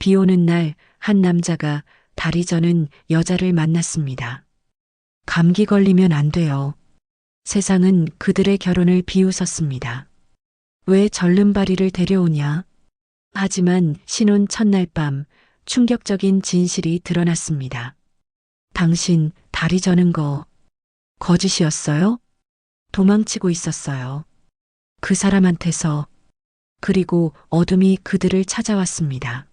비 오는 날 한 남자가 다리 저는 여자를 만났습니다. 감기 걸리면 안 돼요. 세상은 그들의 결혼을 비웃었습니다. 왜 절름발이를 데려오냐? 하지만 신혼 첫날 밤 충격적인 진실이 드러났습니다. 당신 다리 저는 거 거짓이었어요? 도망치고 있었어요. 그 사람한테서. 그리고 어둠이 그들을 찾아왔습니다.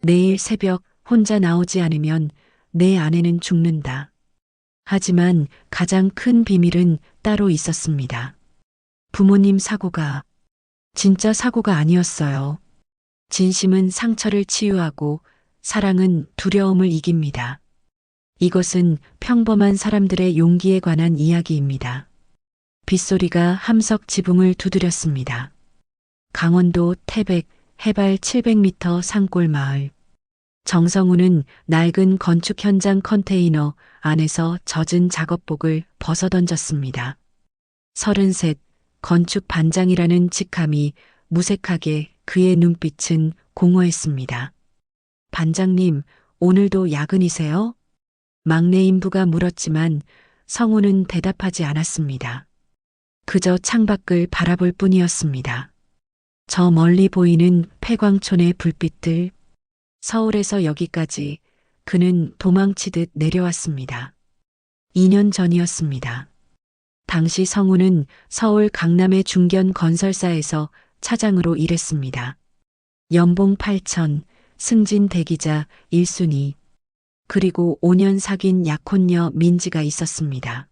내일 새벽 혼자 나오지 않으면 내 아내는 죽는다. 하지만 가장 큰 비밀은 따로 있었습니다. 부모님 사고가 진짜 사고가 아니었어요. 진심은 상처를 치유하고 사랑은 두려움을 이깁니다. 이것은 평범한 사람들의 용기에 관한 이야기입니다. 빗소리가 함석 지붕을 두드렸습니다. 강원도 태백 해발 700m 산골 마을. 정성우는 낡은 건축 현장 컨테이너 안에서 젖은 작업복을 벗어던졌습니다. 33, 건축 반장이라는 직함이 무색하게 그의 눈빛은 공허했습니다. 반장님, 오늘도 야근이세요? 막내 인부가 물었지만 성우는 대답하지 않았습니다. 그저 창밖을 바라볼 뿐이었습니다. 저 멀리 보이는 폐광촌의 불빛들, 서울에서 여기까지 그는 도망치듯 내려왔습니다. 2년 전이었습니다. 당시 성우는 서울 강남의 중견 건설사에서 차장으로 일했습니다. 연봉 8천, 승진 대기자 1순위, 그리고 5년 사귄 약혼녀 민지가 있었습니다.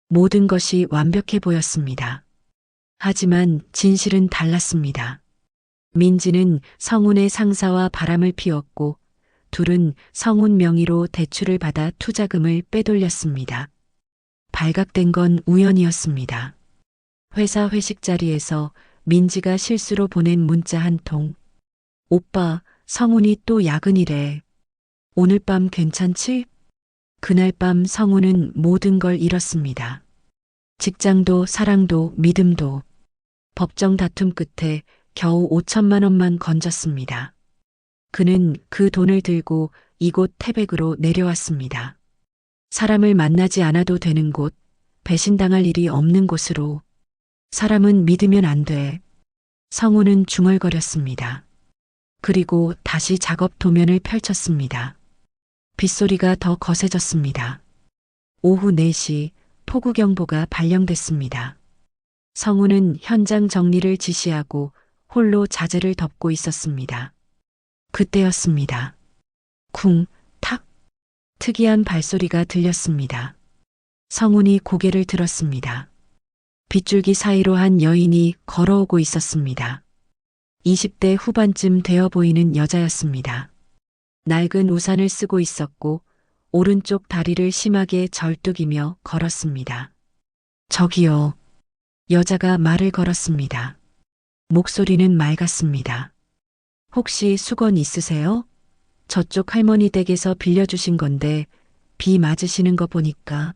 모든 것이 완벽해 보였습니다. 하지만 진실은 달랐습니다. 민지는 성운의 상사와 바람을 피웠고 둘은 성운 명의로 대출을 받아 투자금을 빼돌렸습니다. 발각된 건 우연이었습니다. 회사 회식 자리에서 민지가 실수로 보낸 문자 한 통. 오빠, 성운이 또 야근이래. 오늘 밤 괜찮지? 그날 밤 성운은 모든 걸 잃었습니다. 직장도 사랑도 믿음도. 법정 다툼 끝에 겨우 5천만 원만 건졌습니다. 그는 그 돈을 들고 이곳 태백으로 내려왔습니다. 사람을 만나지 않아도 되는 곳, 배신당할 일이 없는 곳으로. 사람은 믿으면 안 돼. 성우는 중얼거렸습니다. 그리고 다시 작업 도면을 펼쳤습니다. 빗소리가 더 거세졌습니다. 오후 4시 폭우경보가 발령됐습니다. 성우는 현장 정리를 지시하고 홀로 자재를 덮고 있었습니다. 그때였습니다. 쿵, 탁. 특이한 발소리가 들렸습니다. 성운이 고개를 들었습니다. 빗줄기 사이로 한 여인이 걸어오고 있었습니다. 20대 후반쯤 되어 보이는 여자였습니다. 낡은 우산을 쓰고 있었고 오른쪽 다리를 심하게 절뚝이며 걸었습니다. 저기요. 여자가 말을 걸었습니다. 목소리는 맑았습니다. 혹시 수건 있으세요? 저쪽 할머니 댁에서 빌려주신 건데 비 맞으시는 거 보니까.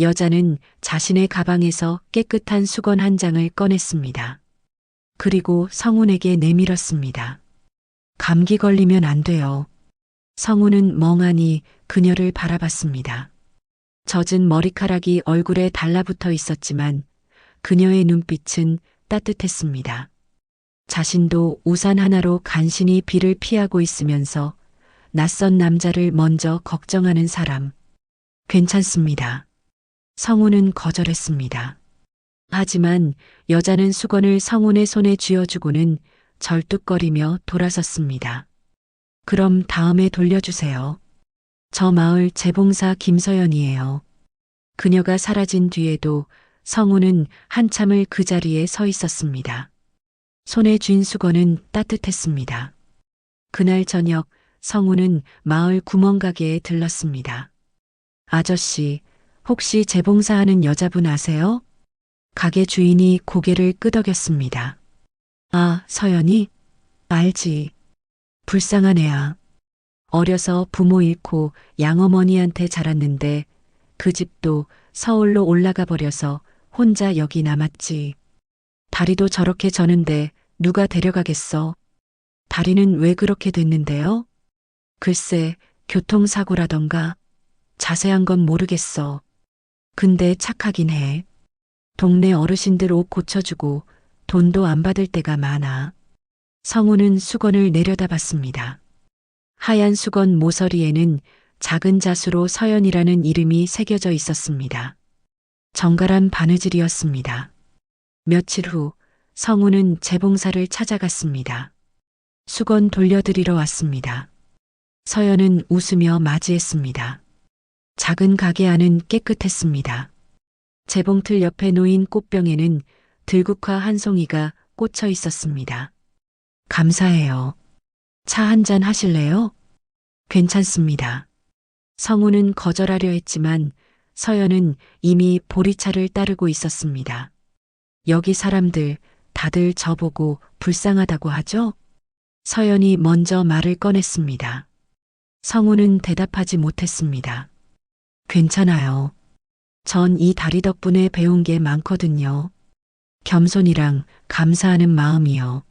여자는 자신의 가방에서 깨끗한 수건 한 장을 꺼냈습니다. 그리고 성운에게 내밀었습니다. 감기 걸리면 안 돼요. 성운은 멍하니 그녀를 바라봤습니다. 젖은 머리카락이 얼굴에 달라붙어 있었지만 그녀의 눈빛은 따뜻했습니다. 자신도 우산 하나로 간신히 비를 피하고 있으면서 낯선 남자를 먼저 걱정하는 사람. 괜찮습니다. 성운은 거절했습니다. 하지만 여자는 수건을 성운의 손에 쥐어주고는 절뚝거리며 돌아섰습니다. 그럼 다음에 돌려주세요. 저 마을 재봉사 김서연이에요. 그녀가 사라진 뒤에도 성운은 한참을 그 자리에 서 있었습니다. 손에 쥔 수건은 따뜻했습니다. 그날 저녁 성운은 마을 구멍가게에 들렀습니다. 아저씨, 혹시 재봉사하는 여자분 아세요? 가게 주인이 고개를 끄덕였습니다. 아, 서연이? 알지. 불쌍한 애야. 어려서 부모 잃고 양어머니한테 자랐는데 그 집도 서울로 올라가 버려서 혼자 여기 남았지. 다리도 저렇게 저는데 누가 데려가겠어? 다리는 왜 그렇게 됐는데요? 글쎄, 교통사고라던가 자세한 건 모르겠어. 근데 착하긴 해. 동네 어르신들 옷 고쳐주고 돈도 안 받을 때가 많아. 성우는 수건을 내려다봤습니다. 하얀 수건 모서리에는 작은 자수로 서연이라는 이름이 새겨져 있었습니다. 정갈한 바느질이었습니다. 며칠 후 성우는 재봉사를 찾아갔습니다. 수건 돌려드리러 왔습니다. 서연은 웃으며 맞이했습니다. 작은 가게 안은 깨끗했습니다. 재봉틀 옆에 놓인 꽃병에는 들국화 한 송이가 꽂혀 있었습니다. 감사해요. 차 한 잔 하실래요? 괜찮습니다. 성우는 거절하려 했지만 서연은 이미 보리차를 따르고 있었습니다. 여기 사람들 다들 저보고 불쌍하다고 하죠? 서연이 먼저 말을 꺼냈습니다. 성우는 대답하지 못했습니다. 괜찮아요. 전 이 다리 덕분에 배운 게 많거든요. 겸손이랑 감사하는 마음이요.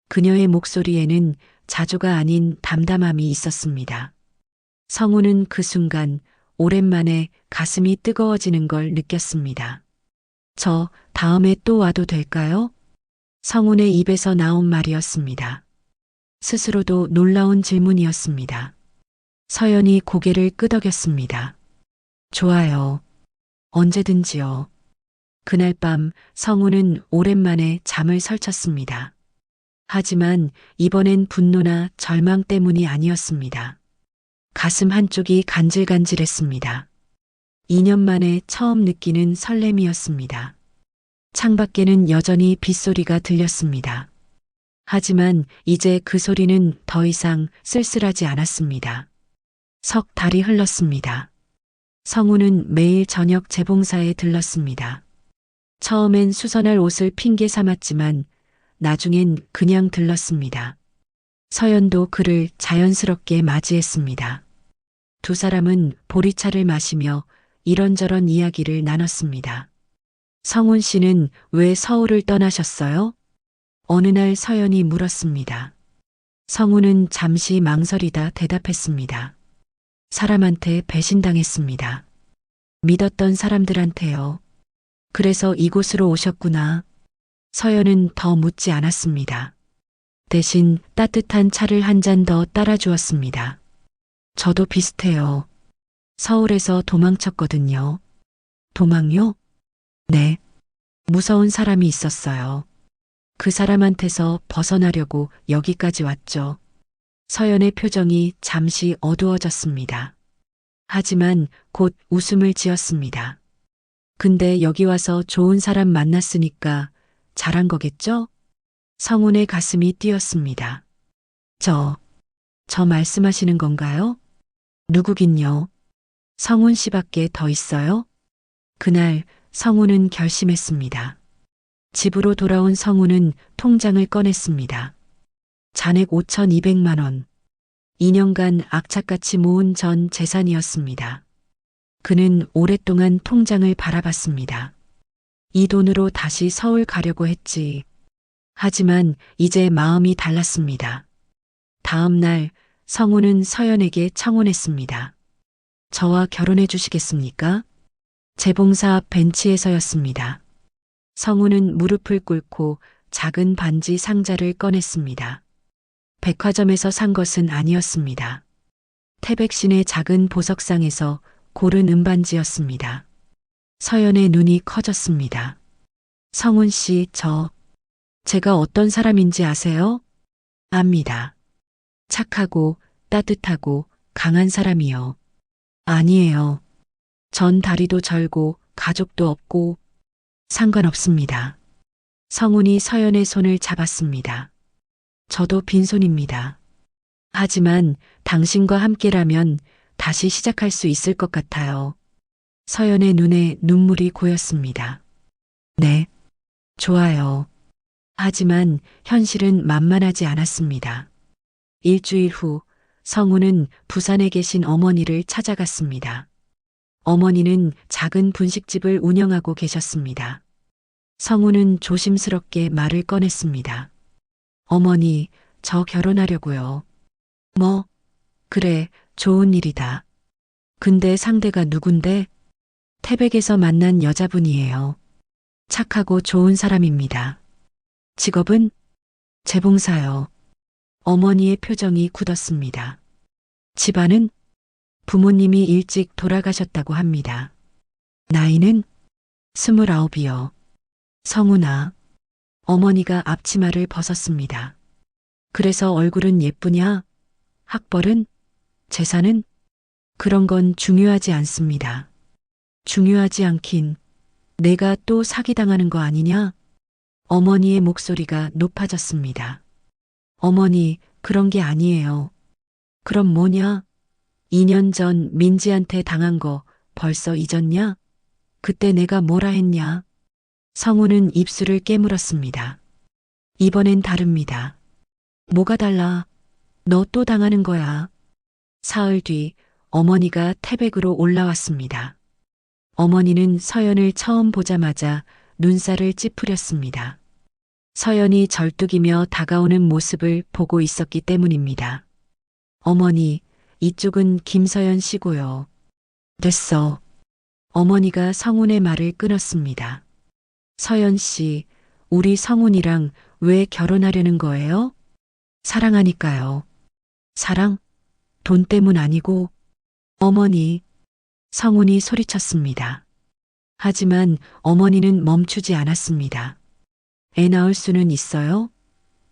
그녀의 목소리에는 자조가 아닌 담담함이 있었습니다. 성우는 그 순간 오랜만에 가슴이 뜨거워지는 걸 느꼈습니다. 저 다음에 또 와도 될까요? 성운의 입에서 나온 말이었습니다. 스스로도 놀라운 질문이었습니다. 서연이 고개를 끄덕였습니다. 좋아요. 언제든지요. 그날 밤 성우는 오랜만에 잠을 설쳤습니다. 하지만 이번엔 분노나 절망 때문이 아니었습니다. 가슴 한쪽이 간질간질했습니다. 2년 만에 처음 느끼는 설렘이었습니다. 창밖에는 여전히 빗소리가 들렸습니다. 하지만 이제 그 소리는 더 이상 쓸쓸하지 않았습니다. 석 달이 흘렀습니다. 성우는 매일 저녁 재봉사에 들렀습니다. 처음엔 수선할 옷을 핑계 삼았지만 나중엔 그냥 들렀습니다. 서연도 그를 자연스럽게 맞이했습니다. 두 사람은 보리차를 마시며 이런저런 이야기를 나눴습니다. 성훈 씨는 왜 서울을 떠나셨어요? 어느 날 서연이 물었습니다. 성훈은 잠시 망설이다 대답했습니다. 사람한테 배신당했습니다. 믿었던 사람들한테요. 그래서 이곳으로 오셨구나. 서연은 더 묻지 않았습니다. 대신 따뜻한 차를 한 잔 더 따라주었습니다. 저도 비슷해요. 서울에서 도망쳤거든요. 도망요? 네. 무서운 사람이 있었어요. 그 사람한테서 벗어나려고 여기까지 왔죠. 서연의 표정이 잠시 어두워졌습니다. 하지만 곧 웃음을 지었습니다. 근데 여기 와서 좋은 사람 만났으니까 잘한 거겠죠? 성운의 가슴이 뛰었습니다. 저 말씀하시는 건가요? 누구긴요. 성운 씨밖에 더 있어요? 그날 성운은 결심했습니다. 집으로 돌아온 성운은 통장을 꺼냈습니다. 잔액 5,200만 원. 2년간 악착같이 모은 전 재산이었습니다. 그는 오랫동안 통장을 바라봤습니다. 이 돈으로 다시 서울 가려고 했지. 하지만 이제 마음이 달랐습니다. 다음 날 성우는 서연에게 청혼했습니다. 저와 결혼해 주시겠습니까? 재봉사 앞 벤치에서였습니다. 성우는 무릎을 꿇고 작은 반지 상자를 꺼냈습니다. 백화점에서 산 것은 아니었습니다. 태백신의 작은 보석상에서 고른 은반지였습니다. 서연의 눈이 커졌습니다. 성훈 씨, 제가 어떤 사람인지 아세요? 압니다. 착하고 따뜻하고 강한 사람이요. 아니에요. 전 다리도 절고 가족도 없고 상관없습니다. 성훈이 서연의 손을 잡았습니다. 저도 빈손입니다. 하지만 당신과 함께라면 다시 시작할 수 있을 것 같아요. 서연의 눈에 눈물이 고였습니다. 네, 좋아요. 하지만 현실은 만만하지 않았습니다. 일주일 후 성우는 부산에 계신 어머니를 찾아갔습니다. 어머니는 작은 분식집을 운영하고 계셨습니다. 성우는 조심스럽게 말을 꺼냈습니다. 어머니, 저 결혼하려고요. 뭐, 그래, 좋은 일이다. 근데 상대가 누군데? 태백에서 만난 여자분이에요. 착하고 좋은 사람입니다. 직업은 재봉사요. 어머니의 표정이 굳었습니다. 집안은 부모님이 일찍 돌아가셨다고 합니다. 나이는 29이요. 성훈아. 어머니가 앞치마를 벗었습니다. 그래서 얼굴은 예쁘냐? 학벌은? 재산은? 그런 건 중요하지 않습니다. 중요하지 않긴 내가 또 사기당하는 거 아니냐? 어머니의 목소리가 높아졌습니다. 어머니, 그런 게 아니에요. 그럼 뭐냐? 2년 전 민지한테 당한 거 벌써 잊었냐? 그때 내가 뭐라 했냐? 성우는 입술을 깨물었습니다. 이번엔 다릅니다. 뭐가 달라? 너 또 당하는 거야. 사흘 뒤 어머니가 태백으로 올라왔습니다. 어머니는 서연을 처음 보자마자 눈살을 찌푸렸습니다. 서연이 절뚝이며 다가오는 모습을 보고 있었기 때문입니다. 어머니, 이쪽은 김서연 씨고요. 됐어. 어머니가 성훈의 말을 끊었습니다. 서연 씨, 우리 성훈이랑 왜 결혼하려는 거예요? 사랑하니까요. 사랑? 돈 때문 아니고. 어머니, 성훈이 소리쳤습니다. 하지만 어머니는 멈추지 않았습니다. 애 낳을 수는 있어요?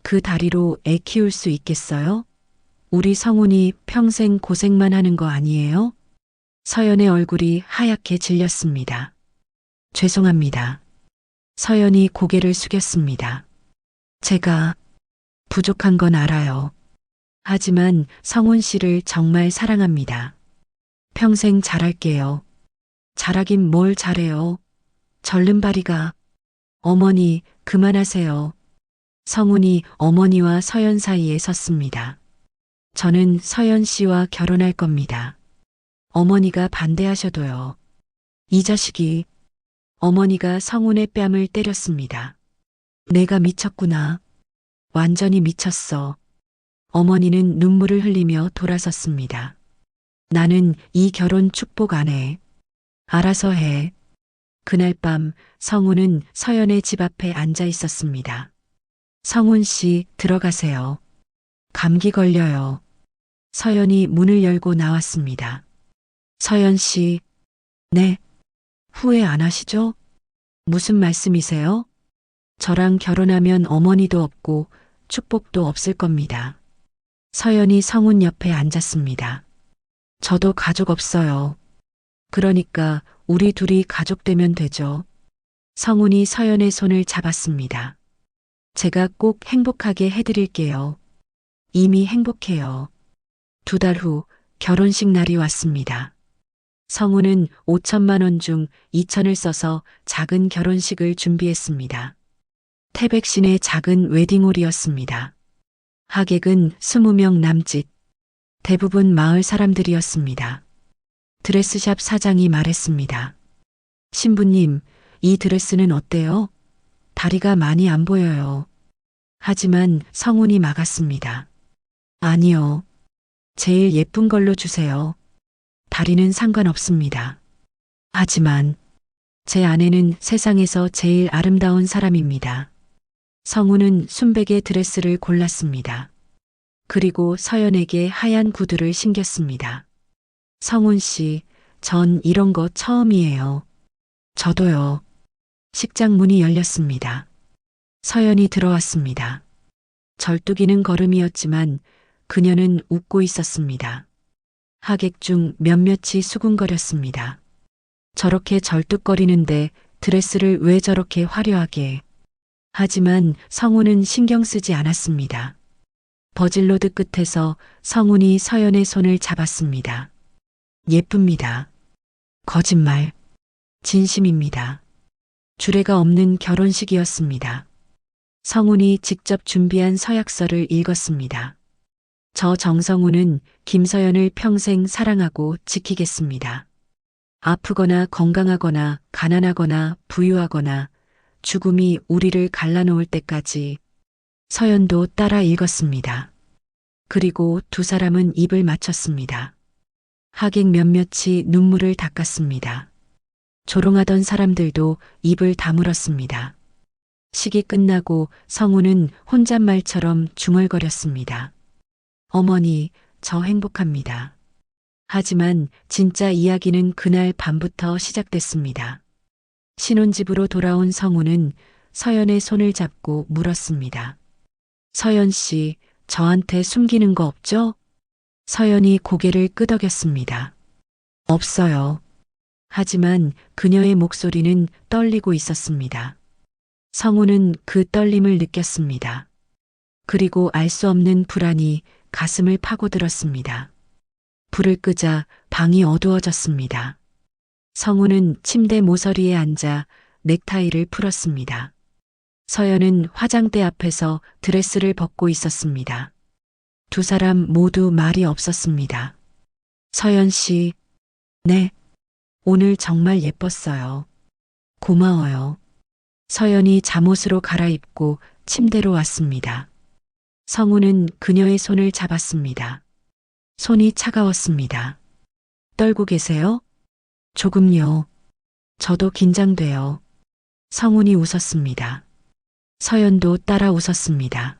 그 다리로 애 키울 수 있겠어요? 우리 성훈이 평생 고생만 하는 거 아니에요? 서연의 얼굴이 하얗게 질렸습니다. 죄송합니다. 서연이 고개를 숙였습니다. 제가 부족한 건 알아요. 하지만 성훈 씨를 정말 사랑합니다. 평생 잘할게요. 잘하긴 뭘 잘해요. 절름발이가. 어머니, 그만하세요. 성훈이 어머니와 서연 사이에 섰습니다. 저는 서연 씨와 결혼할 겁니다. 어머니가 반대하셔도요. 이 자식이. 어머니가 성훈의 뺨을 때렸습니다. 내가 미쳤구나. 완전히 미쳤어. 어머니는 눈물을 흘리며 돌아섰습니다. 나는 이 결혼 축복 안 해. 알아서 해. 그날 밤 성훈은 서연의 집 앞에 앉아 있었습니다. 성훈 씨, 들어가세요. 감기 걸려요. 서연이 문을 열고 나왔습니다. 서연 씨, 네. 후회 안 하시죠? 무슨 말씀이세요? 저랑 결혼하면 어머니도 없고 축복도 없을 겁니다. 서연이 성훈 옆에 앉았습니다. 저도 가족 없어요. 그러니까 우리 둘이 가족 되면 되죠. 성훈이 서연의 손을 잡았습니다. 제가 꼭 행복하게 해드릴게요. 이미 행복해요. 2달 후 결혼식 날이 왔습니다. 성훈은 5천만 원 중 2천을 써서 작은 결혼식을 준비했습니다. 태백신의 작은 웨딩홀이었습니다. 하객은 20명 남짓, 대부분 마을 사람들이었습니다. 드레스샵 사장이 말했습니다. 신부님, 이 드레스는 어때요? 다리가 많이 안 보여요. 하지만 성훈이 막았습니다. 아니요. 제일 예쁜 걸로 주세요. 다리는 상관없습니다. 하지만 제 아내는 세상에서 제일 아름다운 사람입니다. 성훈은 순백의 드레스를 골랐습니다. 그리고 서연에게 하얀 구두를 신겼습니다. 성훈 씨, 전 이런 거 처음이에요. 저도요. 식장 문이 열렸습니다. 서연이 들어왔습니다. 절뚝이는 걸음이었지만 그녀는 웃고 있었습니다. 하객 중 몇몇이 수군거렸습니다. 저렇게 절뚝거리는데 드레스를 왜 저렇게 화려하게. 하지만 성훈은 신경 쓰지 않았습니다. 버질로드 끝에서 성훈이 서연의 손을 잡았습니다. 예쁩니다. 거짓말. 진심입니다. 주례가 없는 결혼식이었습니다. 성훈이 직접 준비한 서약서를 읽었습니다. 저 정성훈은 김서연을 평생 사랑하고 지키겠습니다. 아프거나 건강하거나 가난하거나 부유하거나 죽음이 우리를 갈라놓을 때까지 서연도 따라 읽었습니다. 그리고 두 사람은 입을 맞췄습니다. 하객 몇몇이 눈물을 닦았습니다. 조롱하던 사람들도 입을 다물었습니다. 식이 끝나고 성우는 혼잣말처럼 중얼거렸습니다. 어머니, 저 행복합니다. 하지만 진짜 이야기는 그날 밤부터 시작됐습니다. 신혼집으로 돌아온 성우는 서연의 손을 잡고 물었습니다. 서연 씨, 저한테 숨기는 거 없죠? 서연이 고개를 끄덕였습니다. 없어요. 하지만 그녀의 목소리는 떨리고 있었습니다. 성우는 그 떨림을 느꼈습니다. 그리고 알 수 없는 불안이 가슴을 파고들었습니다. 불을 끄자 방이 어두워졌습니다. 성우는 침대 모서리에 앉아 넥타이를 풀었습니다. 서연은 화장대 앞에서 드레스를 벗고 있었습니다. 두 사람 모두 말이 없었습니다. 서연 씨, 네, 오늘 정말 예뻤어요. 고마워요. 서연이 잠옷으로 갈아입고 침대로 왔습니다. 성우는 그녀의 손을 잡았습니다. 손이 차가웠습니다. 떨고 계세요? 조금요. 저도 긴장돼요. 성훈이 웃었습니다. 서연도 따라 웃었습니다.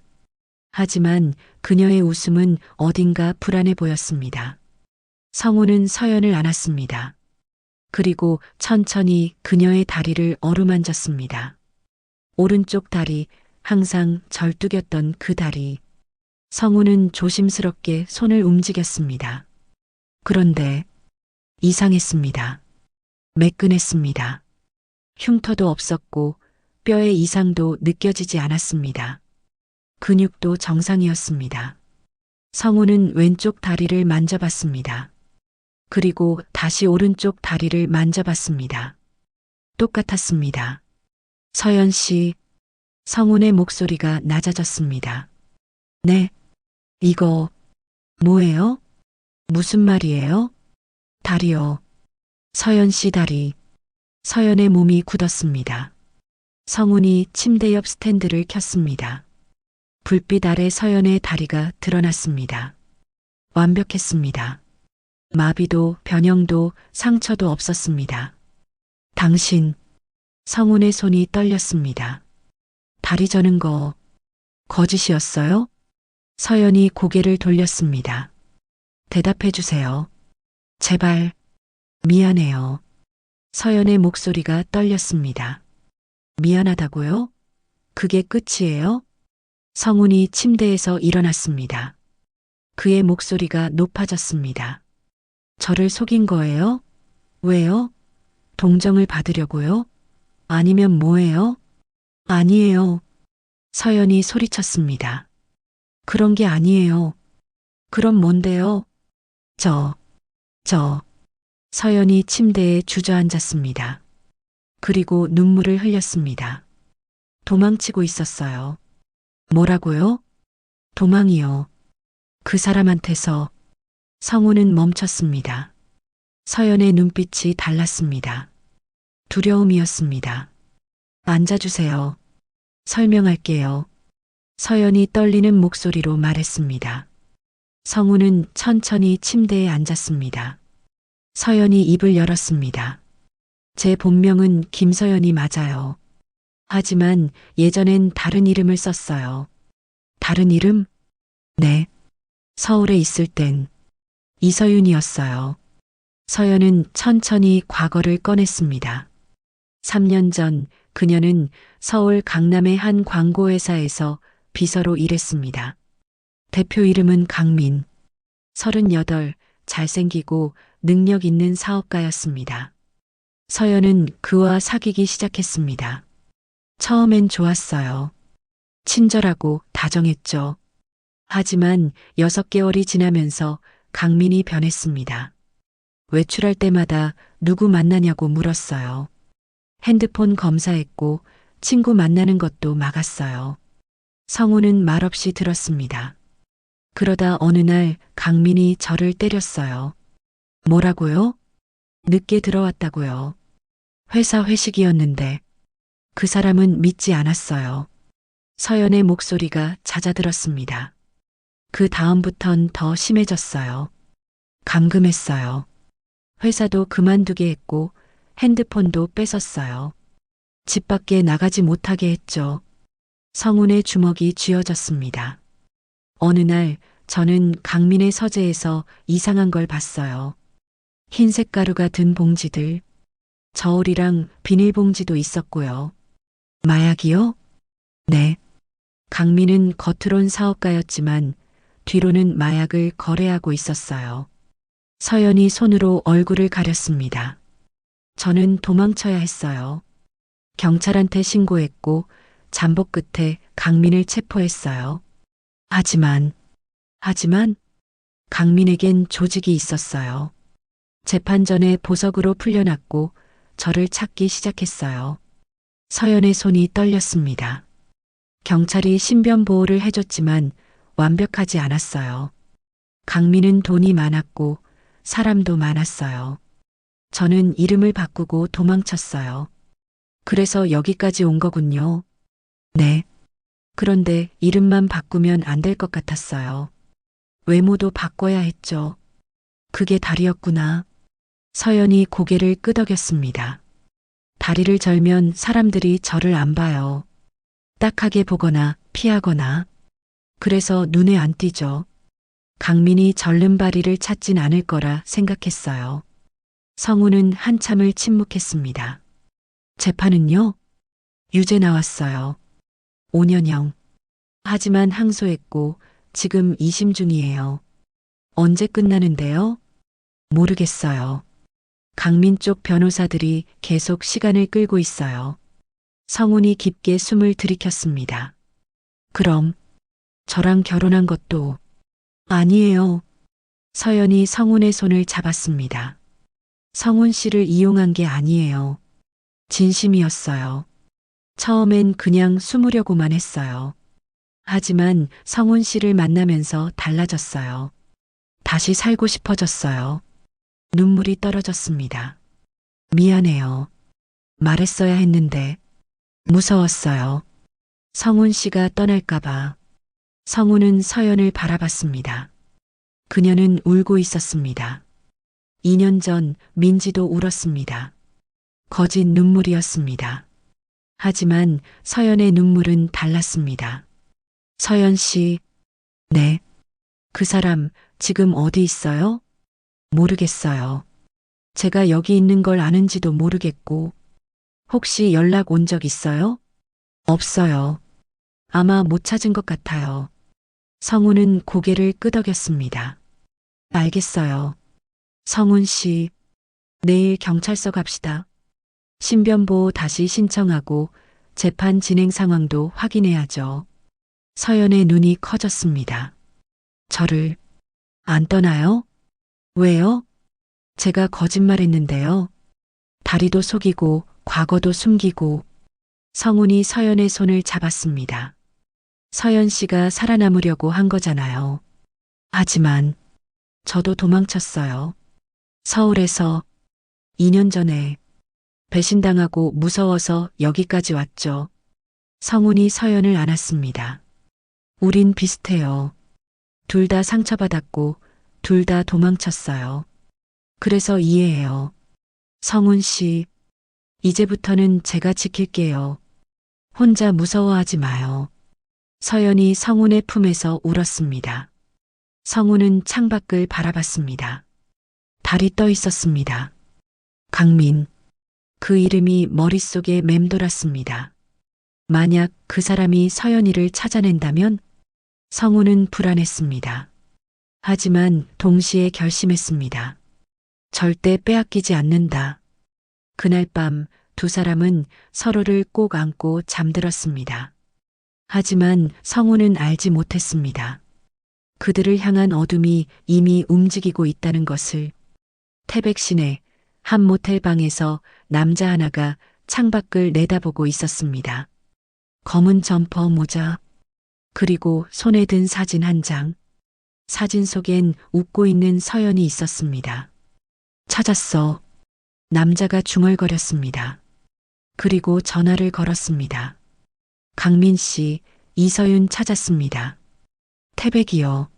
하지만 그녀의 웃음은 어딘가 불안해 보였습니다. 성훈은 서연을 안았습니다. 그리고 천천히 그녀의 다리를 어루만졌습니다. 오른쪽 다리, 항상 절뚝였던 그 다리. 성우는 조심스럽게 손을 움직였습니다. 그런데 이상했습니다. 매끈했습니다. 흉터도 없었고 뼈의 이상도 느껴지지 않았습니다. 근육도 정상이었습니다. 성우는 왼쪽 다리를 만져봤습니다. 그리고 다시 오른쪽 다리를 만져봤습니다. 똑같았습니다. 서연 씨, 성훈의 목소리가 낮아졌습니다. 네, 이거 뭐예요? 무슨 말이에요? 다리요. 서연 씨 다리. 서연의 몸이 굳었습니다. 성훈이 침대 옆 스탠드를 켰습니다. 불빛 아래 서연의 다리가 드러났습니다. 완벽했습니다. 마비도 변형도 상처도 없었습니다. 당신, 성훈의 손이 떨렸습니다. 다리 저는 거 거짓이었어요? 서연이 고개를 돌렸습니다. 대답해 주세요. 제발, 미안해요. 서연의 목소리가 떨렸습니다. 미안하다고요? 그게 끝이에요? 성훈이 침대에서 일어났습니다. 그의 목소리가 높아졌습니다. 저를 속인 거예요? 왜요? 동정을 받으려고요? 아니면 뭐예요? 아니에요. 서연이 소리쳤습니다. 그런 게 아니에요. 그럼 뭔데요? 저. 서연이 침대에 주저앉았습니다. 그리고 눈물을 흘렸습니다. 도망치고 있었어요. 뭐라고요? 도망이요. 그 사람한테서. 성우는 멈췄습니다. 서연의 눈빛이 달랐습니다. 두려움이었습니다. 앉아주세요. 설명할게요. 서연이 떨리는 목소리로 말했습니다. 성우는 천천히 침대에 앉았습니다. 서연이 입을 열었습니다. 제 본명은 김서연이 맞아요. 하지만 예전엔 다른 이름을 썼어요. 다른 이름? 네. 서울에 있을 땐 이서윤이었어요. 서연은 천천히 과거를 꺼냈습니다. 3년 전 그녀는 서울 강남의 한 광고회사에서 비서로 일했습니다. 대표 이름은 강민. 38, 잘생기고 능력 있는 사업가였습니다. 서연은 그와 사귀기 시작했습니다. 처음엔 좋았어요. 친절하고 다정했죠. 하지만 6개월이 지나면서 강민이 변했습니다. 외출할 때마다 누구 만나냐고 물었어요. 핸드폰 검사했고 친구 만나는 것도 막았어요. 성우는 말없이 들었습니다. 그러다 어느 날 강민이 저를 때렸어요. 뭐라고요? 늦게 들어왔다고요. 회사 회식이었는데 그 사람은 믿지 않았어요. 서연의 목소리가 잦아들었습니다. 그 다음부턴 더 심해졌어요. 감금했어요. 회사도 그만두게 했고 핸드폰도 뺏었어요. 집 밖에 나가지 못하게 했죠. 성훈의 주먹이 쥐어졌습니다. 어느 날 저는 강민의 서재에서 이상한 걸 봤어요. 흰색 가루가 든 봉지들, 저울이랑 비닐봉지도 있었고요. 마약이요? 네. 강민은 겉으론 사업가였지만 뒤로는 마약을 거래하고 있었어요. 서연이 손으로 얼굴을 가렸습니다. 저는 도망쳐야 했어요. 경찰한테 신고했고 잠복 끝에 강민을 체포했어요. 하지만 강민에겐 조직이 있었어요. 재판 전에 보석으로 풀려났고 저를 찾기 시작했어요. 서연의 손이 떨렸습니다. 경찰이 신변 보호를 해줬지만 완벽하지 않았어요. 강민은 돈이 많았고 사람도 많았어요. 저는 이름을 바꾸고 도망쳤어요. 그래서 여기까지 온 거군요. 네. 그런데 이름만 바꾸면 안 될 것 같았어요. 외모도 바꿔야 했죠. 그게 다리였구나. 서연이 고개를 끄덕였습니다. 다리를 절면 사람들이 저를 안 봐요. 딱하게 보거나 피하거나. 그래서 눈에 안 띄죠. 강민이 절름발이를 찾진 않을 거라 생각했어요. 성우는 한참을 침묵했습니다. 재판은요? 유죄 나왔어요. 5년형. 하지만 항소했고 지금 2심 중이에요. 언제 끝나는데요? 모르겠어요. 강민 쪽 변호사들이 계속 시간을 끌고 있어요. 성훈이 깊게 숨을 들이켰습니다. 그럼 저랑 결혼한 것도 아니에요. 서연이 성훈의 손을 잡았습니다. 성훈 씨를 이용한 게 아니에요. 진심이었어요. 처음엔 그냥 숨으려고만 했어요. 하지만 성훈 씨를 만나면서 달라졌어요. 다시 살고 싶어졌어요. 눈물이 떨어졌습니다. 미안해요. 말했어야 했는데 무서웠어요. 성훈 씨가 떠날까봐. 성훈은 서연을 바라봤습니다. 그녀는 울고 있었습니다. 2년 전 민지도 울었습니다. 거짓 눈물이었습니다. 하지만 서연의 눈물은 달랐습니다. 서연 씨, 네. 그 사람 지금 어디 있어요? 모르겠어요. 제가 여기 있는 걸 아는지도 모르겠고. 혹시 연락 온 적 있어요? 없어요. 아마 못 찾은 것 같아요. 성훈은 고개를 끄덕였습니다. 알겠어요. 성훈 씨, 내일 경찰서 갑시다. 신변보호 다시 신청하고 재판 진행 상황도 확인해야죠. 서연의 눈이 커졌습니다. 저를 안 떠나요? 왜요? 제가 거짓말했는데요. 다리도 속이고 과거도 숨기고. 성훈이 서연의 손을 잡았습니다. 서연 씨가 살아남으려고 한 거잖아요. 하지만 저도 도망쳤어요. 서울에서 2년 전에 배신당하고 무서워서 여기까지 왔죠. 성훈이 서연을 안았습니다. 우린 비슷해요. 둘 다 상처받았고 둘 다 도망쳤어요. 그래서 이해해요. 성훈 씨, 이제부터는 제가 지킬게요. 혼자 무서워하지 마요. 서연이 성훈의 품에서 울었습니다. 성훈은 창밖을 바라봤습니다. 달이 떠 있었습니다. 강민. 그 이름이 머릿속에 맴돌았습니다. 만약 그 사람이 서연이를 찾아낸다면? 성훈은 불안했습니다. 하지만 동시에 결심했습니다. 절대 빼앗기지 않는다. 그날 밤 두 사람은 서로를 꼭 안고 잠들었습니다. 하지만 성훈은 알지 못했습니다. 그들을 향한 어둠이 이미 움직이고 있다는 것을. 태백 시내 한 모텔 방에서 남자 하나가 창밖을 내다보고 있었습니다. 검은 점퍼 모자, 그리고 손에 든 사진 한 장. 사진 속엔 웃고 있는 서연이 있었습니다. 찾았어. 남자가 중얼거렸습니다. 그리고 전화를 걸었습니다. 강민 씨, 이서윤 찾았습니다. 태백이요.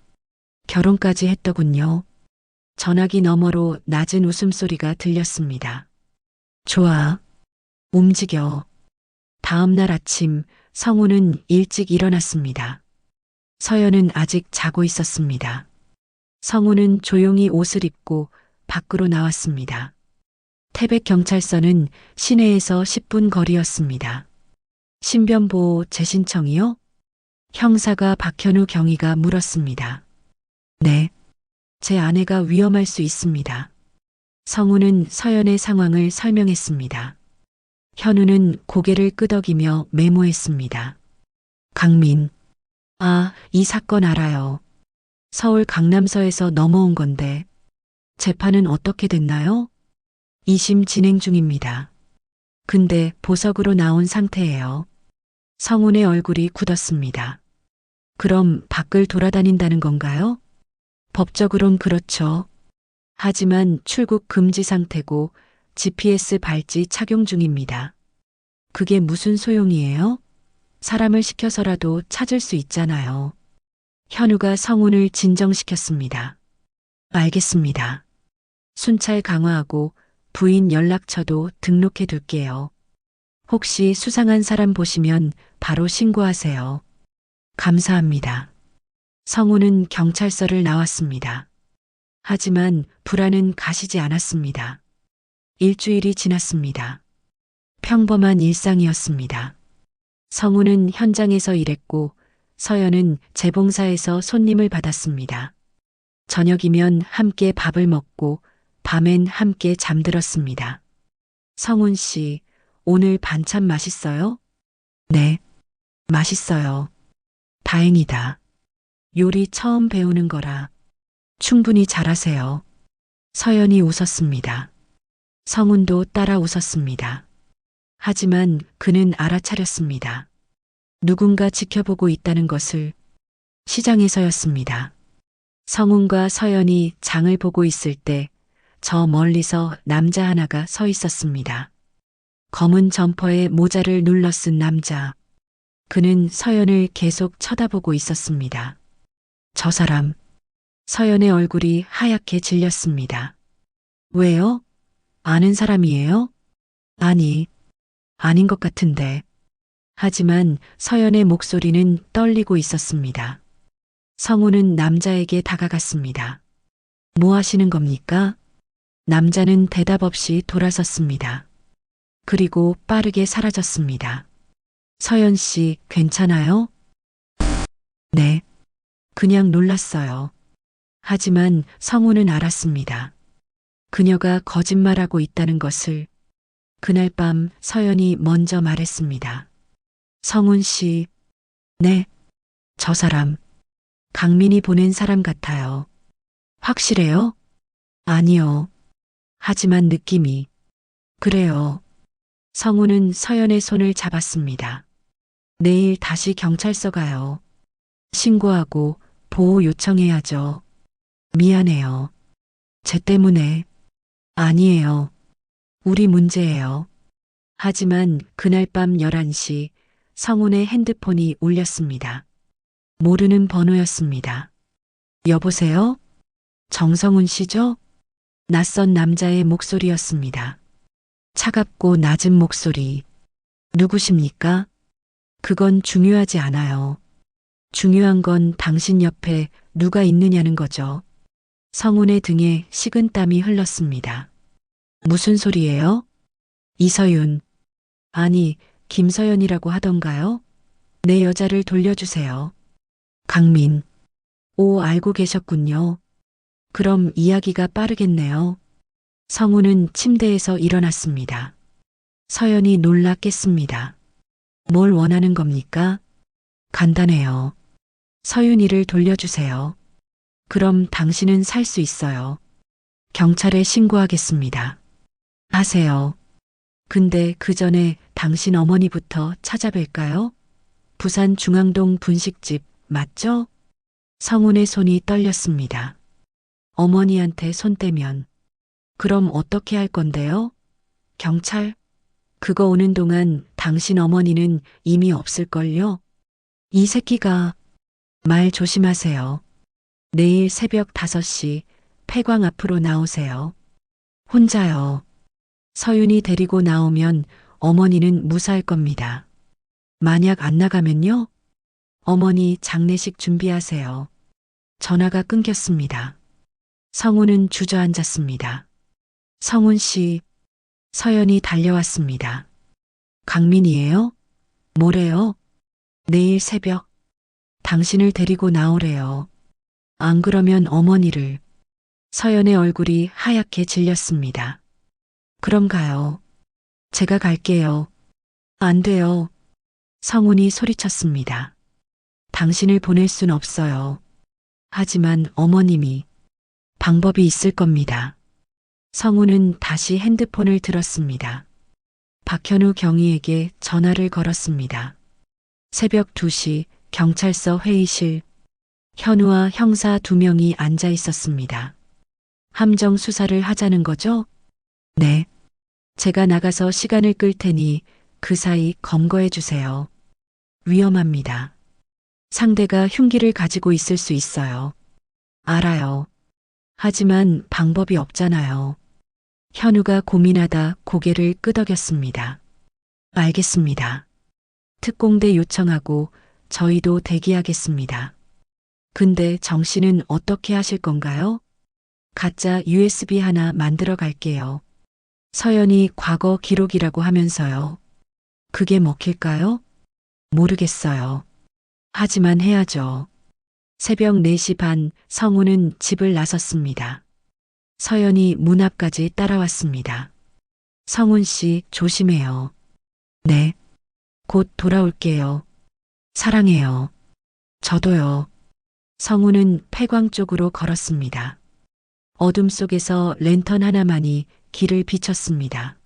결혼까지 했더군요. 전화기 너머로 낮은 웃음소리가 들렸습니다. 좋아. 움직여. 다음 날 아침 성우는 일찍 일어났습니다. 서연은 아직 자고 있었습니다. 성우는 조용히 옷을 입고 밖으로 나왔습니다. 태백경찰서는 시내에서 10분 거리였습니다. 신변보호 재신청이요? 형사가 박현우 경위가 물었습니다. 네. 제 아내가 위험할 수 있습니다. 성우는 서연의 상황을 설명했습니다. 현우는 고개를 끄덕이며 메모했습니다. 강민. 아, 이 사건 알아요. 서울 강남서에서 넘어온 건데 재판은 어떻게 됐나요? 2심 진행 중입니다. 근데 보석으로 나온 상태예요. 성운의 얼굴이 굳었습니다. 그럼 밖을 돌아다닌다는 건가요? 법적으론 그렇죠. 하지만 출국 금지 상태고 GPS 발찌 착용 중입니다. 그게 무슨 소용이에요? 사람을 시켜서라도 찾을 수 있잖아요. 현우가 성운을 진정시켰습니다. 알겠습니다. 순찰 강화하고 부인 연락처도 등록해 둘게요. 혹시 수상한 사람 보시면 바로 신고하세요. 감사합니다. 성우는 경찰서를 나왔습니다. 하지만 불안은 가시지 않았습니다. 일주일이 지났습니다. 평범한 일상이었습니다. 성우는 현장에서 일했고 서연은 재봉사에서 손님을 받았습니다. 저녁이면 함께 밥을 먹고 밤엔 함께 잠들었습니다. 성운 씨, 오늘 반찬 맛있어요? 네, 맛있어요. 다행이다. 요리 처음 배우는 거라 충분히 잘하세요. 서연이 웃었습니다. 성운도 따라 웃었습니다. 하지만 그는 알아차렸습니다. 누군가 지켜보고 있다는 것을. 시장에서였습니다. 성운과 서연이 장을 보고 있을 때 저 멀리서 남자 하나가 서 있었습니다. 검은 점퍼에 모자를 눌러 쓴 남자. 그는 서연을 계속 쳐다보고 있었습니다. 저 사람. 서연의 얼굴이 하얗게 질렸습니다. 왜요? 아는 사람이에요? 아니, 아닌 것 같은데. 하지만 서연의 목소리는 떨리고 있었습니다. 성우는 남자에게 다가갔습니다. 뭐 하시는 겁니까? 남자는 대답 없이 돌아섰습니다. 그리고 빠르게 사라졌습니다. 서연 씨, 괜찮아요? 네. 그냥 놀랐어요. 하지만 성우는 알았습니다. 그녀가 거짓말하고 있다는 것을. 그날 밤 서연이 먼저 말했습니다. 성운 씨, 네. 저 사람. 강민이 보낸 사람 같아요. 확실해요? 아니요. 하지만 느낌이. 그래요. 성우는 서연의 손을 잡았습니다. 내일 다시 경찰서 가요. 신고하고 보호 요청해야죠. 미안해요. 쟤 때문에. 아니에요. 우리 문제예요. 하지만 그날 밤 11시 성운의 핸드폰이 울렸습니다. 모르는 번호였습니다. 여보세요? 정성훈 씨죠? 낯선 남자의 목소리였습니다. 차갑고 낮은 목소리. 누구십니까? 그건 중요하지 않아요. 중요한 건 당신 옆에 누가 있느냐는 거죠. 성운의 등에 식은땀이 흘렀습니다. 무슨 소리예요? 이서윤. 아니, 김서연이라고 하던가요? 내 여자를 돌려주세요. 강민. 오, 알고 계셨군요. 그럼 이야기가 빠르겠네요. 성우는 침대에서 일어났습니다. 서연이 놀라 깼습니다. 뭘 원하는 겁니까? 간단해요. 서윤이를 돌려주세요. 그럼 당신은 살 수 있어요. 경찰에 신고하겠습니다. 하세요. 근데 그 전에 당신 어머니부터 찾아뵐까요? 부산 중앙동 분식집 맞죠? 성운의 손이 떨렸습니다. 어머니한테 손 떼면. 그럼 어떻게 할 건데요? 경찰? 그거 오는 동안 당신 어머니는 이미 없을걸요? 이 새끼가 말 조심하세요. 내일 새벽 5시 폐광 앞으로 나오세요. 혼자요. 서윤이 데리고 나오면 어머니는 무사할 겁니다. 만약 안 나가면요? 어머니 장례식 준비하세요. 전화가 끊겼습니다. 성훈은 주저앉았습니다. 성훈 씨, 서연이 달려왔습니다. 강민이에요? 뭐래요? 내일 새벽 당신을 데리고 나오래요. 안 그러면 어머니를. 서연의 얼굴이 하얗게 질렸습니다. 그럼 가요. 제가 갈게요. 안 돼요. 성훈이 소리쳤습니다. 당신을 보낼 순 없어요. 하지만 어머님이 방법이 있을 겁니다. 성훈은 다시 핸드폰을 들었습니다. 박현우 경위에게 전화를 걸었습니다. 새벽 2시 경찰서 회의실. 현우와 형사 2명이 앉아 있었습니다. 함정 수사를 하자는 거죠? 네. 제가 나가서 시간을 끌 테니 그 사이 검거해 주세요. 위험합니다. 상대가 흉기를 가지고 있을 수 있어요. 알아요. 하지만 방법이 없잖아요. 현우가 고민하다 고개를 끄덕였습니다. 알겠습니다. 특공대 요청하고 저희도 대기하겠습니다. 근데 정 씨는 어떻게 하실 건가요? 가짜 USB 하나 만들어 갈게요. 서연이 과거 기록이라고 하면서요. 그게 먹힐까요? 모르겠어요. 하지만 해야죠. 새벽 4시 반 성우는 집을 나섰습니다. 서연이 문 앞까지 따라왔습니다. 성훈 씨 조심해요. 네. 곧 돌아올게요. 사랑해요. 저도요. 성우는 폐광 쪽으로 걸었습니다. 어둠 속에서 랜턴 하나만이 길을 비췄습니다.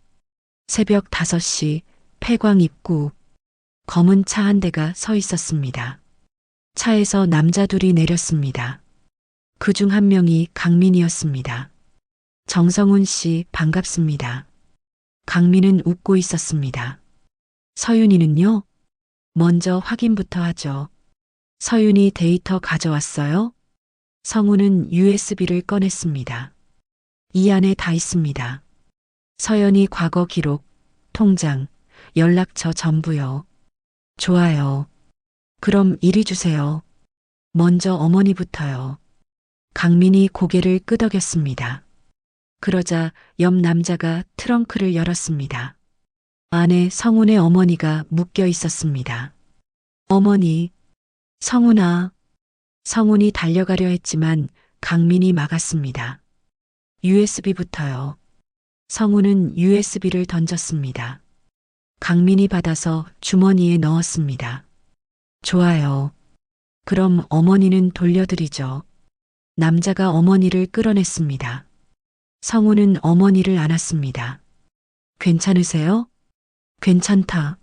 새벽 5시 폐광 입구. 검은 차 한 대가 서 있었습니다. 차에서 남자 둘이 내렸습니다. 그중 한 명이 강민이었습니다. 정성훈 씨 반갑습니다. 강민은 웃고 있었습니다. 서윤이는요? 먼저 확인부터 하죠. 서윤이 데이터 가져왔어요? 성우는 USB를 꺼냈습니다. 이 안에 다 있습니다. 서연이 과거 기록, 통장, 연락처 전부요. 좋아요. 그럼 이리 주세요. 먼저 어머니부터요. 강민이 고개를 끄덕였습니다. 그러자 옆 남자가 트렁크를 열었습니다. 안에 성훈의 어머니가 묶여 있었습니다. 어머니, 성훈아. 성훈이 달려가려 했지만 강민이 막았습니다. USB부터요. 성훈은 USB를 던졌습니다. 강민이 받아서 주머니에 넣었습니다. 좋아요. 그럼 어머니는 돌려드리죠. 남자가 어머니를 끌어냈습니다. 성우는 어머니를 안았습니다. 괜찮으세요? 괜찮다.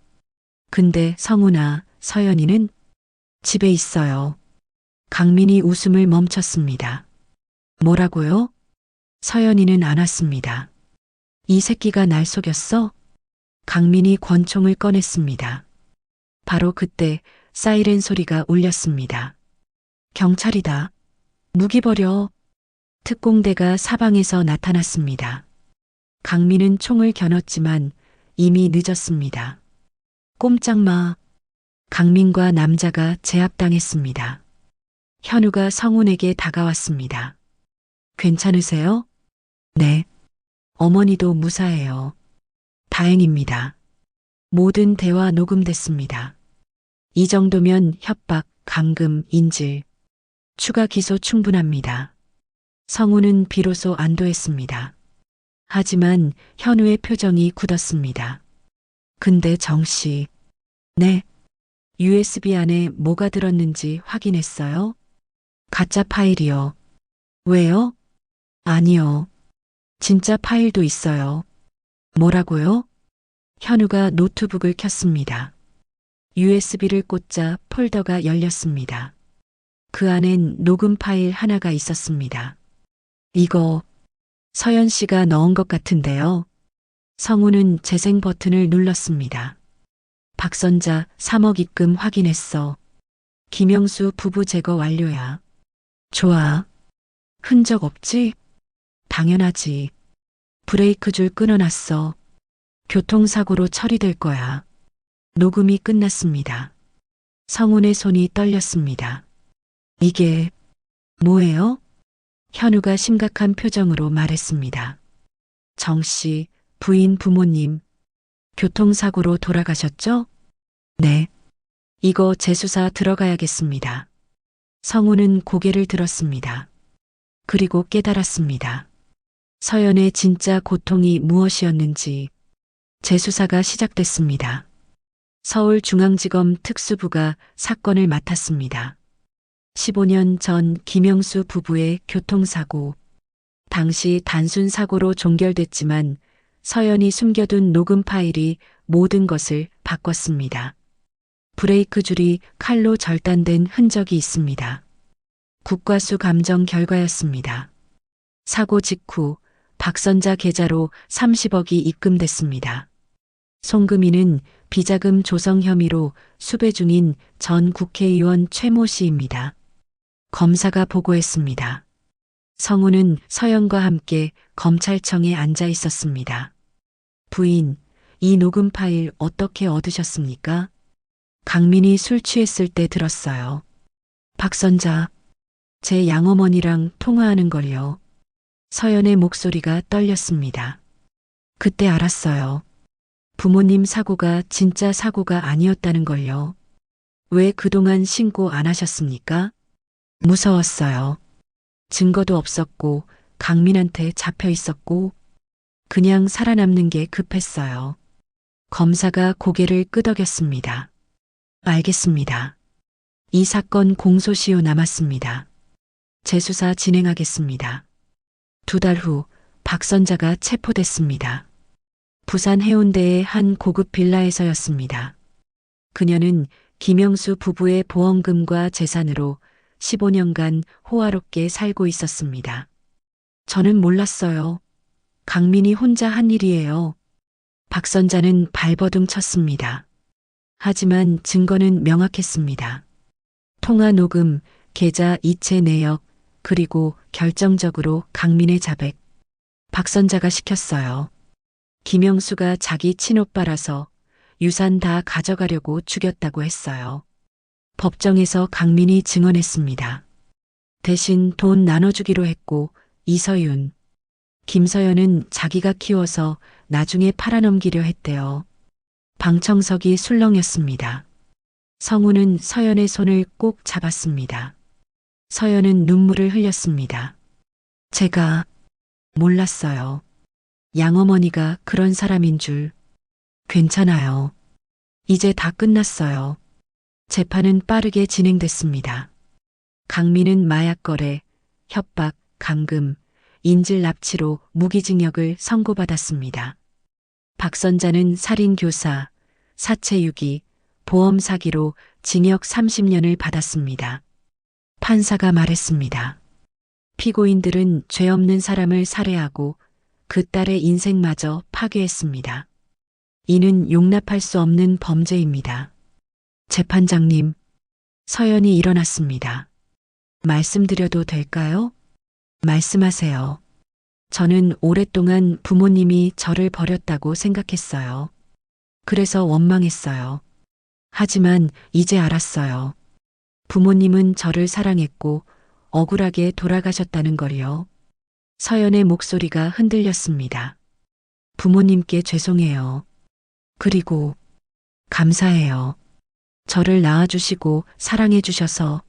근데 성우나 서연이는 집에 있어요. 강민이 웃음을 멈췄습니다. 뭐라고요? 서연이는 안 왔습니다. 이 새끼가 날 속였어? 강민이 권총을 꺼냈습니다. 바로 그때 사이렌 소리가 울렸습니다. 경찰이다. 무기 버려. 특공대가 사방에서 나타났습니다. 강민은 총을 겨눴지만 이미 늦었습니다. 꼼짝 마. 강민과 남자가 제압당했습니다. 현우가 성훈에게 다가왔습니다. 괜찮으세요? 네. 어머니도 무사해요. 다행입니다. 모든 대화 녹음됐습니다. 이 정도면 협박, 감금, 인질, 추가 기소 충분합니다. 성우는 비로소 안도했습니다. 하지만 현우의 표정이 굳었습니다. 근데 정 씨, 네. USB 안에 뭐가 들었는지 확인했어요? 가짜 파일이요. 왜요? 아니요. 진짜 파일도 있어요. 뭐라고요? 현우가 노트북을 켰습니다. USB를 꽂자 폴더가 열렸습니다. 그 안엔 녹음 파일 하나가 있었습니다. 이거 서연 씨가 넣은 것 같은데요. 성우는 재생 버튼을 눌렀습니다. 박선자 3억 입금 확인했어. 김영수 부부 제거 완료야. 좋아. 흔적 없지? 당연하지. 브레이크 줄 끊어놨어. 교통사고로 처리될 거야. 녹음이 끝났습니다. 성훈의 손이 떨렸습니다. 이게 뭐예요? 현우가 심각한 표정으로 말했습니다. 정 씨, 부인 부모님, 교통사고로 돌아가셨죠? 네. 이거 재수사 들어가야겠습니다. 성훈은 고개를 들었습니다. 그리고 깨달았습니다. 서연의 진짜 고통이 무엇이었는지 재수사가 시작됐습니다. 서울중앙지검 특수부가 사건을 맡았습니다. 15년 전 김영수 부부의 교통사고. 당시 단순 사고로 종결됐지만 서연이 숨겨둔 녹음 파일이 모든 것을 바꿨습니다. 브레이크 줄이 칼로 절단된 흔적이 있습니다. 국과수 감정 결과였습니다. 사고 직후 박선자 계좌로 30억이 입금됐습니다. 송금인은 비자금 조성 혐의로 수배 중인 전 국회의원 최모 씨입니다. 검사가 보고했습니다. 성우는 서연과 함께 검찰청에 앉아 있었습니다. 부인, 이 녹음 파일 어떻게 얻으셨습니까? 강민이 술 취했을 때 들었어요. 박선자, 제 양어머니랑 통화하는 걸요. 서연의 목소리가 떨렸습니다. 그때 알았어요. 부모님 사고가 진짜 사고가 아니었다는 걸요. 왜 그동안 신고 안 하셨습니까? 무서웠어요. 증거도 없었고 강민한테 잡혀 있었고 그냥 살아남는 게 급했어요. 검사가 고개를 끄덕였습니다. 알겠습니다. 이 사건 공소시효 남았습니다. 재수사 진행하겠습니다. 2달 후 박선자가 체포됐습니다. 부산 해운대의 한 고급 빌라에서였습니다. 그녀는 김영수 부부의 보험금과 재산으로 15년간 호화롭게 살고 있었습니다. 저는 몰랐어요. 강민이 혼자 한 일이에요. 박선자는 발버둥 쳤습니다. 하지만 증거는 명확했습니다. 통화 녹음, 계좌 이체 내역, 그리고 결정적으로 강민의 자백. 박선자가 시켰어요. 김영수가 자기 친오빠라서 유산 다 가져가려고 죽였다고 했어요. 법정에서 강민이 증언했습니다. 대신 돈 나눠주기로 했고 이서윤, 김서연은 자기가 키워서 나중에 팔아넘기려 했대요. 방청석이 술렁였습니다. 성우는 서연의 손을 꼭 잡았습니다. 서연은 눈물을 흘렸습니다. 제가 몰랐어요. 양어머니가 그런 사람인 줄. 괜찮아요. 이제 다 끝났어요. 재판은 빠르게 진행됐습니다. 강민은 마약 거래, 협박, 감금, 인질 납치로 무기징역을 선고받았습니다. 박선자는 살인 교사, 사체 유기, 보험 사기로 징역 30년을 받았습니다. 판사가 말했습니다. 피고인들은 죄 없는 사람을 살해하고 그 딸의 인생마저 파괴했습니다. 이는 용납할 수 없는 범죄입니다. 재판장님, 서연이 일어났습니다. 말씀드려도 될까요? 말씀하세요. 저는 오랫동안 부모님이 저를 버렸다고 생각했어요. 그래서 원망했어요. 하지만 이제 알았어요. 부모님은 저를 사랑했고 억울하게 돌아가셨다는 걸요. 서연의 목소리가 흔들렸습니다. 부모님께 죄송해요. 그리고 감사해요. 저를 낳아주시고 사랑해주셔서.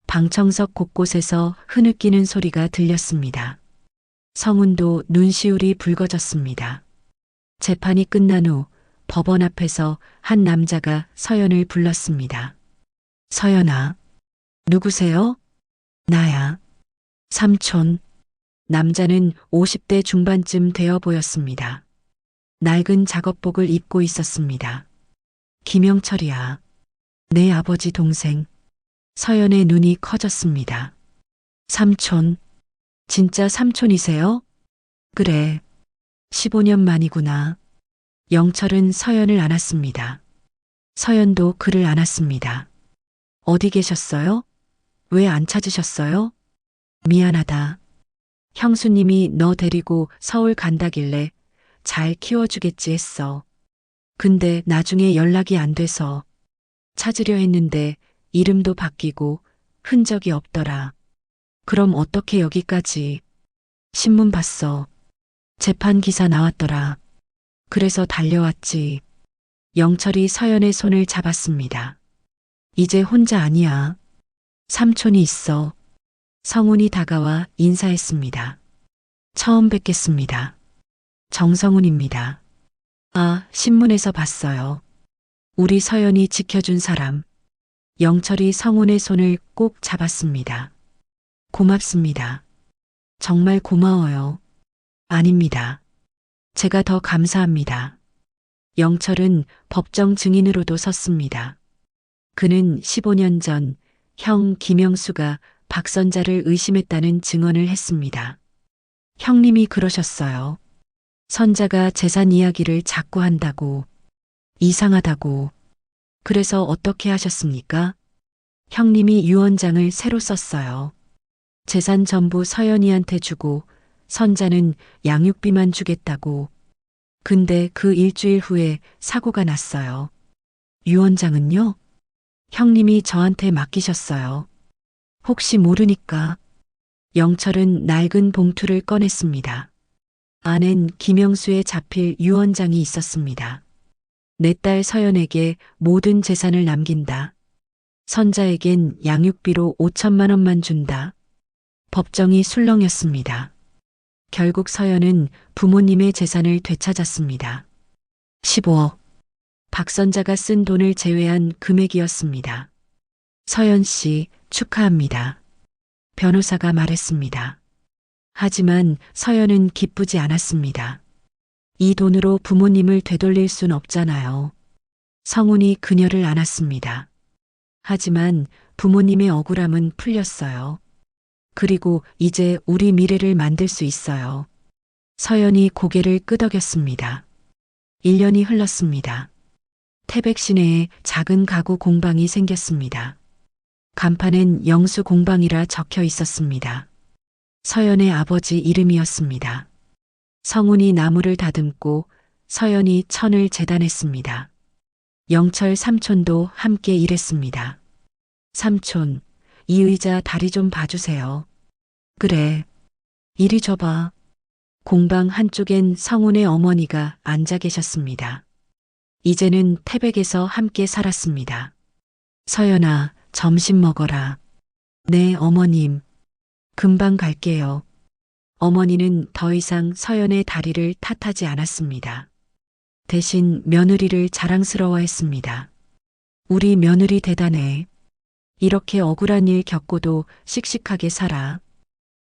방청석 곳곳에서 흐느끼는 소리가 들렸습니다. 성훈도 눈시울이 붉어졌습니다. 재판이 끝난 후 법원 앞에서 한 남자가 서연을 불렀습니다. 서연아, 누구세요? 나야. 삼촌. 남자는 50대 중반쯤 되어 보였습니다. 낡은 작업복을 입고 있었습니다. 김영철이야. 내 아버지 동생. 서연의 눈이 커졌습니다. 삼촌. 진짜 삼촌이세요? 그래. 15년 만이구나. 영철은 서연을 안았습니다. 서연도 그를 안았습니다. 어디 계셨어요? 왜 안 찾으셨어요? 미안하다. 형수님이 너 데리고 서울 간다길래 잘 키워주겠지 했어. 근데 나중에 연락이 안 돼서 찾으려 했는데 이름도 바뀌고 흔적이 없더라. 그럼 어떻게 여기까지? 신문 봤어. 재판 기사 나왔더라. 그래서 달려왔지. 영철이 서연의 손을 잡았습니다. 이제 혼자 아니야. 삼촌이 있어. 성훈이 다가와 인사했습니다. 처음 뵙겠습니다. 정성훈입니다. 아, 신문에서 봤어요. 우리 서연이 지켜준 사람. 영철이 성훈의 손을 꼭 잡았습니다. 고맙습니다. 정말 고마워요. 아닙니다. 제가 더 감사합니다. 영철은 법정 증인으로도 섰습니다. 그는 15년 전 형 김영수가 박선자를 의심했다는 증언을 했습니다. 형님이 그러셨어요. 선자가 재산 이야기를 자꾸 한다고, 이상하다고. 그래서 어떻게 하셨습니까? 형님이 유언장을 새로 썼어요. 재산 전부 서연이한테 주고 선자는 양육비만 주겠다고. 근데 그 일주일 후에 사고가 났어요. 유언장은요? 형님이 저한테 맡기셨어요. 혹시 모르니까. 영철은 낡은 봉투를 꺼냈습니다. 안엔 김영수에 잡힐 유언장이 있었습니다. 내 딸 서연에게 모든 재산을 남긴다. 선자에겐 양육비로 5천만 원만 준다. 법정이 술렁였습니다. 결국 서연은 부모님의 재산을 되찾았습니다. 15억. 박선자가 쓴 돈을 제외한 금액이었습니다. 서연 씨, 축하합니다. 변호사가 말했습니다. 하지만 서연은 기쁘지 않았습니다. 이 돈으로 부모님을 되돌릴 순 없잖아요. 성훈이 그녀를 안았습니다. 하지만 부모님의 억울함은 풀렸어요. 그리고 이제 우리 미래를 만들 수 있어요. 서연이 고개를 끄덕였습니다. 1년이 흘렀습니다. 태백 시내에 작은 가구 공방이 생겼습니다. 간판엔 영수 공방이라 적혀 있었습니다. 서연의 아버지 이름이었습니다. 성훈이 나무를 다듬고 서연이 천을 재단했습니다. 영철 삼촌도 함께 일했습니다. 삼촌, 이 의자 다리 좀 봐주세요. 그래. 이리 줘봐. 공방 한쪽엔 성훈의 어머니가 앉아 계셨습니다. 이제는 태백에서 함께 살았습니다. 서연아, 점심 먹어라. 네, 어머님. 금방 갈게요. 어머니는 더 이상 서연의 다리를 탓하지 않았습니다. 대신 며느리를 자랑스러워했습니다. 우리 며느리 대단해. 이렇게 억울한 일 겪고도 씩씩하게 살아.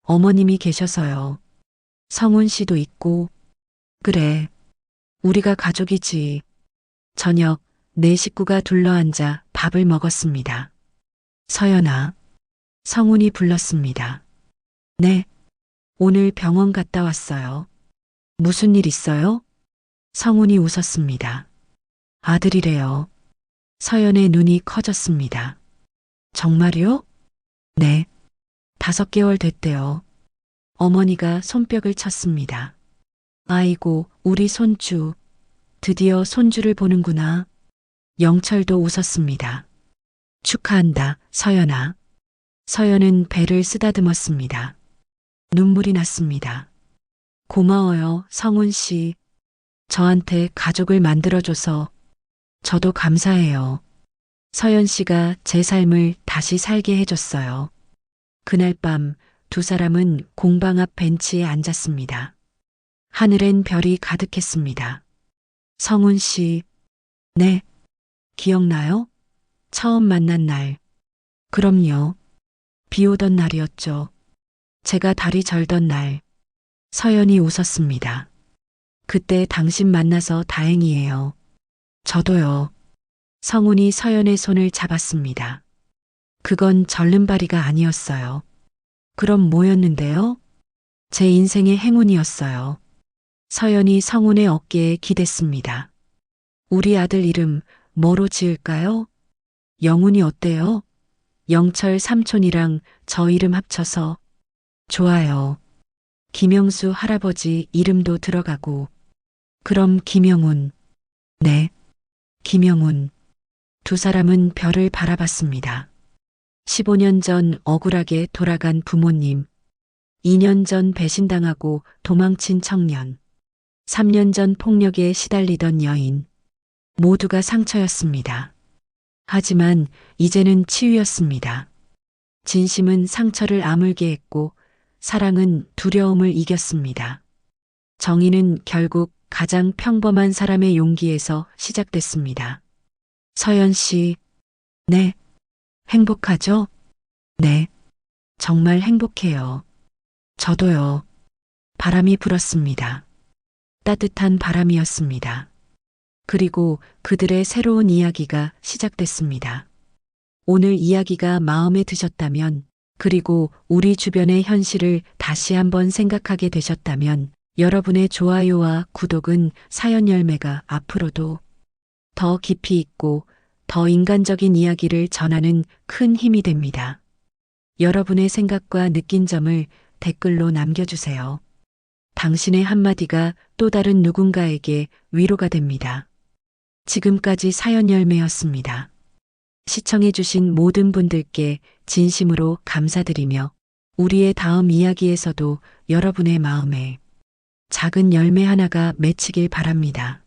어머님이 계셔서요. 성훈 씨도 있고. 그래. 우리가 가족이지. 저녁 네 식구가 둘러앉아 밥을 먹었습니다. 서연아. 성훈이 불렀습니다. 네. 오늘 병원 갔다 왔어요. 무슨 일 있어요? 성훈이 웃었습니다. 아들이래요. 서연의 눈이 커졌습니다. 정말요? 네. 5개월 됐대요. 어머니가 손뼉을 쳤습니다. 아이고, 우리 손주. 드디어 손주를 보는구나. 영철도 웃었습니다. 축하한다, 서연아. 서연은 배를 쓰다듬었습니다. 눈물이 났습니다. 고마워요, 성훈 씨. 저한테 가족을 만들어줘서 저도 감사해요. 서연 씨가 제 삶을 다시 살게 해줬어요. 그날 밤 두 사람은 공방 앞 벤치에 앉았습니다. 하늘엔 별이 가득했습니다. 성훈 씨, 네, 기억나요? 처음 만난 날. 그럼요. 비 오던 날이었죠. 제가 다리 절던 날. 서연이 웃었습니다. 그때 당신 만나서 다행이에요. 저도요. 성훈이 서연의 손을 잡았습니다. 그건 절름발이가 아니었어요. 그럼 뭐였는데요? 제 인생의 행운이었어요. 서연이 성훈의 어깨에 기댔습니다. 우리 아들 이름 뭐로 지을까요? 영훈이 어때요? 영철 삼촌이랑 저 이름 합쳐서 좋아요. 김영수 할아버지 이름도 들어가고. 그럼 김영훈. 네, 김영훈. 두 사람은 별을 바라봤습니다. 15년 전 억울하게 돌아간 부모님, 2년 전 배신당하고 도망친 청년, 3년 전 폭력에 시달리던 여인, 모두가 상처였습니다. 하지만 이제는 치유였습니다. 진심은 상처를 아물게 했고 사랑은 두려움을 이겼습니다. 정의는 결국 가장 평범한 사람의 용기에서 시작됐습니다. 서연 씨, 네, 행복하죠? 네, 정말 행복해요. 저도요. 바람이 불었습니다. 따뜻한 바람이었습니다. 그리고 그들의 새로운 이야기가 시작됐습니다. 오늘 이야기가 마음에 드셨다면, 그리고 우리 주변의 현실을 다시 한번 생각하게 되셨다면, 여러분의 좋아요와 구독은 사연 열매가 앞으로도 더 깊이 있고 더 인간적인 이야기를 전하는 큰 힘이 됩니다. 여러분의 생각과 느낀 점을 댓글로 남겨주세요. 당신의 한마디가 또 다른 누군가에게 위로가 됩니다. 지금까지 사연 열매였습니다. 시청해주신 모든 분들께 진심으로 감사드리며 우리의 다음 이야기에서도 여러분의 마음에 작은 열매 하나가 맺히길 바랍니다.